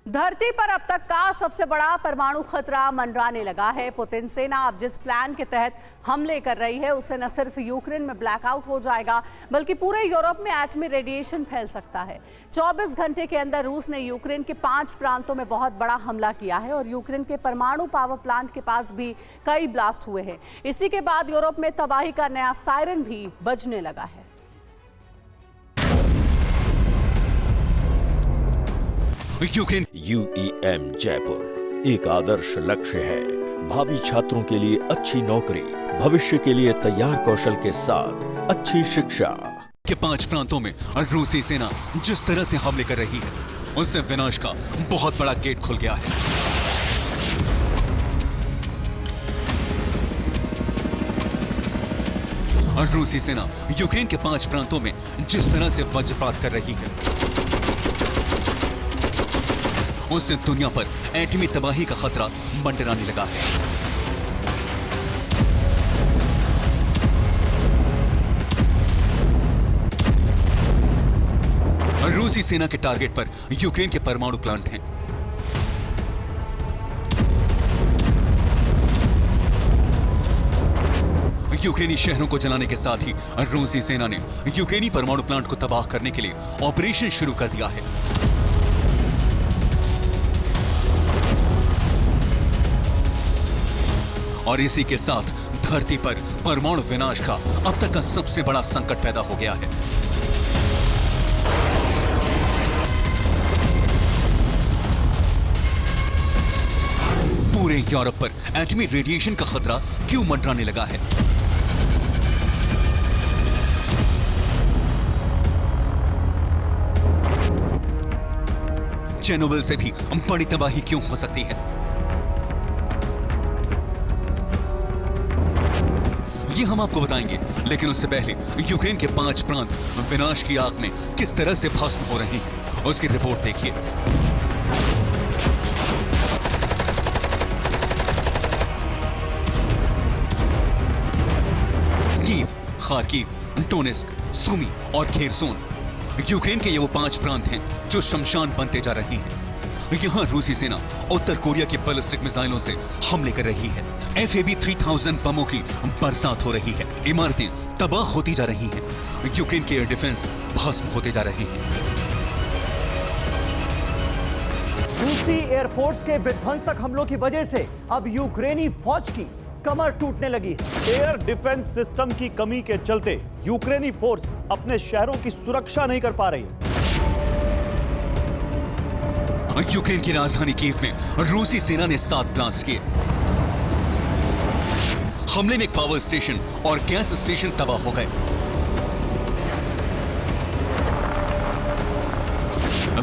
धरती पर अब तक का सबसे बड़ा परमाणु खतरा मंडराने लगा है। पुतिन सेना अब जिस प्लान के तहत हमले कर रही है उससे न सिर्फ यूक्रेन में ब्लैकआउट हो जाएगा बल्कि पूरे यूरोप में एटमी रेडिएशन फैल सकता है। 24 घंटे के अंदर रूस ने यूक्रेन के 5 प्रांतों में बहुत बड़ा हमला किया है और यूक्रेन के परमाणु पावर प्लांट के पास भी कई ब्लास्ट हुए हैं। इसी के बाद यूरोप में तबाही का नया सायरन भी बजने लगा है। यूक्रेन UEM जयपुर एक आदर्श लक्ष्य है। भावी छात्रों के लिए अच्छी नौकरी, भविष्य के लिए तैयार कौशल के साथ अच्छी शिक्षा। के 5 प्रांतों में रूसी सेना जिस तरह से हमले कर रही है उससे विनाश का बहुत बड़ा गेट खुल गया है। रूसी सेना यूक्रेन के 5 प्रांतों में जिस तरह से वज्रपात कर रही है उससे दुनिया पर एटमी तबाही का खतरा मंडराने लगा है। रूसी सेना के टारगेट पर यूक्रेन के परमाणु प्लांट हैं। यूक्रेनी शहरों को जलाने के साथ ही रूसी सेना ने यूक्रेनी परमाणु प्लांट को तबाह करने के लिए ऑपरेशन शुरू कर दिया है। और इसी के साथ धरती पर परमाणु विनाश का अब तक का सबसे बड़ा संकट पैदा हो गया है। पूरे यूरोप पर एटमी रेडिएशन का खतरा क्यों मंडराने लगा है? चेर्नोबिल से भी बड़ी तबाही क्यों हो सकती है? ये हम आपको बताएंगे, लेकिन उससे पहले यूक्रेन के 5 प्रांत विनाश की आग में किस तरह से भस्म हो रहे हैं उसकी रिपोर्ट देखिए। कीव, खार्किव, डोनेस्क, सुमी और खेरसोन यूक्रेन के ये वो 5 प्रांत हैं जो शमशान बनते जा रहे हैं। यहाँ रूसी सेना उत्तर कोरिया के बैलिस्टिक मिसाइलों से हमले कर रही है। FAB 3000 बमों की बरसात हो रही है। इमारतें तबाह होती जा रही हैं। यूक्रेन के एयर डिफेंस भस्म होते जा रहे हैं। रूसी एयरफोर्स के विध्वंसक हमलों की वजह से अब यूक्रेनी फौज की कमर टूटने लगी है। एयर डिफेंस सिस्टम की कमी के चलते यूक्रेनी फोर्स अपने शहरों की सुरक्षा नहीं कर पा रही है। यूक्रेन की राजधानी कीव में रूसी सेना ने 7 ब्लास्ट किए। हमले में एक पावर स्टेशन और गैस स्टेशन तबाह हो गए।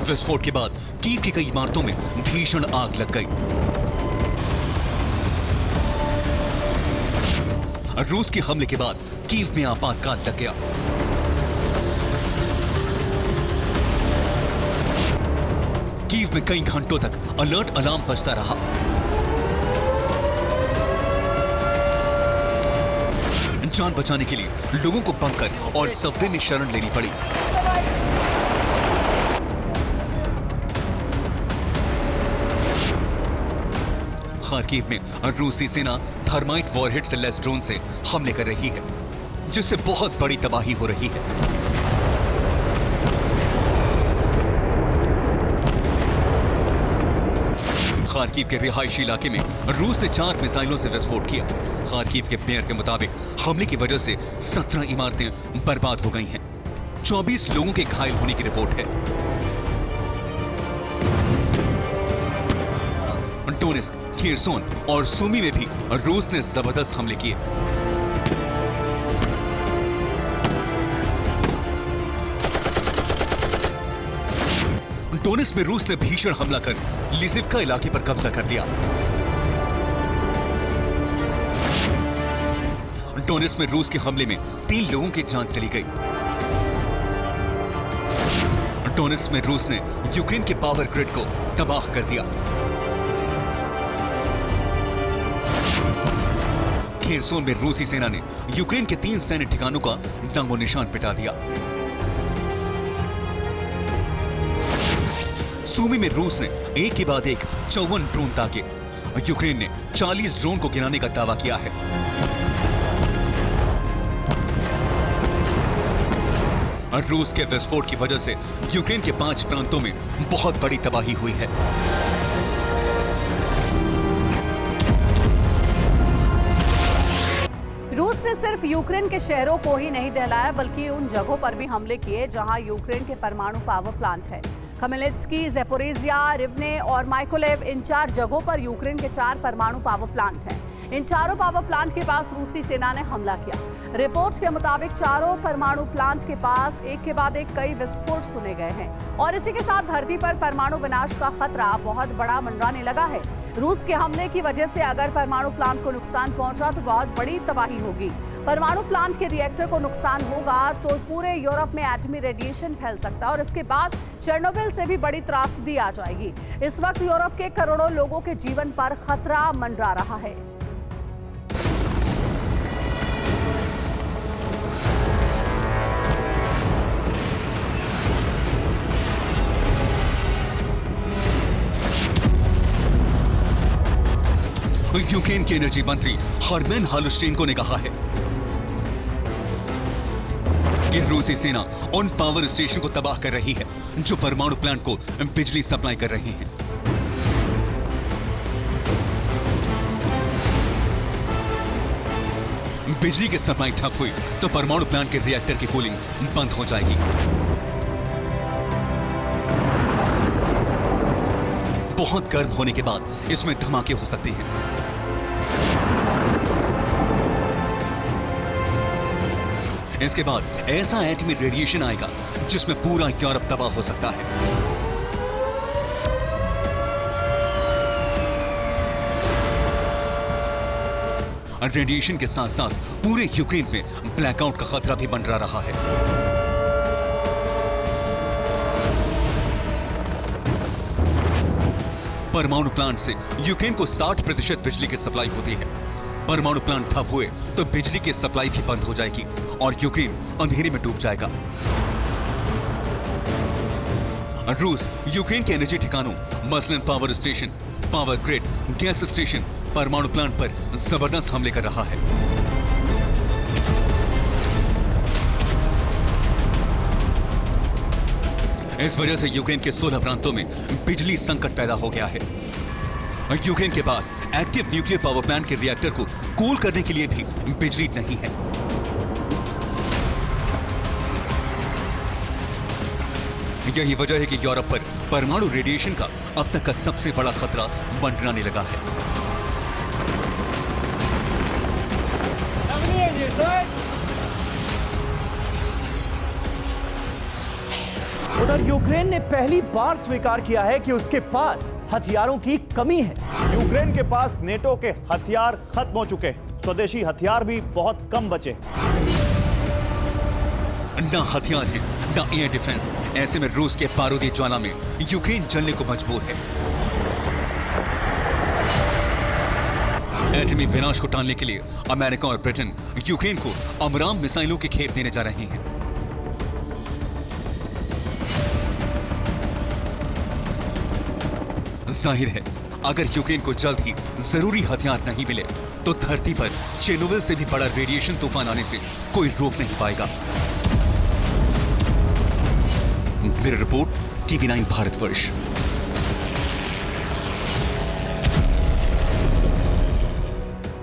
विस्फोट के बाद कीव की कई इमारतों में भीषण आग लग गई। रूस के हमले के बाद कीव में आपातकाल लग गया। कीव में कई घंटों तक अलर्ट अलार्म बजता रहा। जान बचाने के लिए लोगों को बंकर और सबवे में शरण लेनी पड़ी। खार्किव में रूसी सेना थर्माइट वॉरहेड से लैस ड्रोन से हमले कर रही है, जिससे बहुत बड़ी तबाही हो रही है। खार्किव के रिहायशी इलाके में रूस ने 4 मिसाइलों से विस्फोट किया। खार्किव के मेयर के मुताबिक हमले की वजह से 17 इमारतें बर्बाद हो गई हैं। 24 लोगों के घायल होने की रिपोर्ट है। डोनेस्क, खेरसोन और सुमी में भी रूस ने जबरदस्त हमले किए। डोनेस्क में रूस ने भीषण हमला कर लिसिवका इलाके पर कब्जा कर लिया। डोनेस्क में रूस के हमले में 3 लोगों की जान चली गई। डोनेस्क में रूस ने यूक्रेन के पावर ग्रिड को तबाह कर दिया। खेरसोन में रूसी सेना ने यूक्रेन के 3 सैन्य ठिकानों का नामो निशान मिटा दिया। सूमी में रूस ने एक के बाद एक 54 ड्रोन दागे। यूक्रेन ने 40 ड्रोन को गिराने का दावा किया है। रूस के विस्फोट की वजह से यूक्रेन के 5 प्रांतों में बहुत बड़ी तबाही हुई है। रूस ने सिर्फ यूक्रेन के शहरों को ही नहीं दहलाया बल्कि उन जगहों पर भी हमले किए जहां यूक्रेन के परमाणु पावर प्लांट है। खमेल्नित्स्की, ज़ेपोरिजिया, रिवने और माइकोलेव, इन 4 जगहों पर यूक्रेन के 4 परमाणु पावर प्लांट हैं। इन चारों पावर प्लांट के पास रूसी सेना ने हमला किया। रिपोर्ट्स के मुताबिक चारों परमाणु प्लांट के पास एक के बाद एक कई विस्फोट सुने गए हैं और इसी के साथ धरती पर परमाणु विनाश का खतरा बहुत बड़ा मंडराने लगा है। रूस के हमले की वजह से अगर परमाणु प्लांट को नुकसान पहुंचा तो बहुत बड़ी तबाही होगी। परमाणु प्लांट के रिएक्टर को नुकसान होगा तो पूरे यूरोप में एटमी रेडिएशन फैल सकता है और इसके बाद चेर्नोबिल से भी बड़ी त्रासदी आ जाएगी। इस वक्त यूरोप के करोड़ों लोगों के जीवन पर खतरा मंडरा रहा है। यूक्रेन के एनर्जी मंत्री हरमेन हालुश्चेंको ने कहा है कि रूसी सेना उन पावर स्टेशन को तबाह कर रही है जो परमाणु प्लांट को बिजली सप्लाई कर रहे हैं। बिजली की सप्लाई ठप हुई तो परमाणु प्लांट के रिएक्टर की कूलिंग बंद हो जाएगी। बहुत गर्म होने के बाद इसमें धमाके हो सकते हैं। इसके बाद ऐसा एटमी रेडिएशन आएगा जिसमें पूरा यूरोप तबाह हो सकता है। रेडिएशन के साथ साथ पूरे यूक्रेन में ब्लैकआउट का खतरा भी मंडरा रहा है। परमाणु प्लांट से यूक्रेन को 60% बिजली की सप्लाई होती है। परमाणु प्लांट ठप हुए तो बिजली की सप्लाई भी बंद हो जाएगी और यूक्रेन अंधेरे में डूब जाएगा। रूस यूक्रेन के एनर्जी ठिकानों मसलन power station, power grid, gas station, परमाणु प्लांट पर जबरदस्त हमले कर रहा है। इस वजह से यूक्रेन के 16 प्रांतों में बिजली संकट पैदा हो गया है। यूक्रेन के पास एक्टिव न्यूक्लियर पावर प्लांट के रिएक्टर को कूल करने के लिए भी बिजली नहीं है। यही वजह है कि यूरोप पर परमाणु रेडिएशन का अब तक का सबसे बड़ा खतरा मंडराने लगा है। उधर यूक्रेन ने पहली बार स्वीकार किया है कि उसके पास हथियारों की कमी है। यूक्रेन के पास नेटो के हथियार खत्म हो चुके हैं। स्वदेशी हथियार भी बहुत कम बचे। ना हथियार है ना एयर डिफेंस। ऐसे में रूस के बारूदी ज्वाला में यूक्रेन जलने को मजबूर है। एटमी विनाश को टालने के लिए अमेरिका और ब्रिटेन यूक्रेन को अमराम मिसाइलों की खेप देने जा रहे हैं। जाहिर है अगर यूक्रेन को जल्द ही जरूरी हथियार नहीं मिले तो धरती पर चेर्नोबिल से भी बड़ा रेडिएशन तूफान आने से कोई रोक नहीं पाएगा। Bureau report, TV9 Bharatvarsh.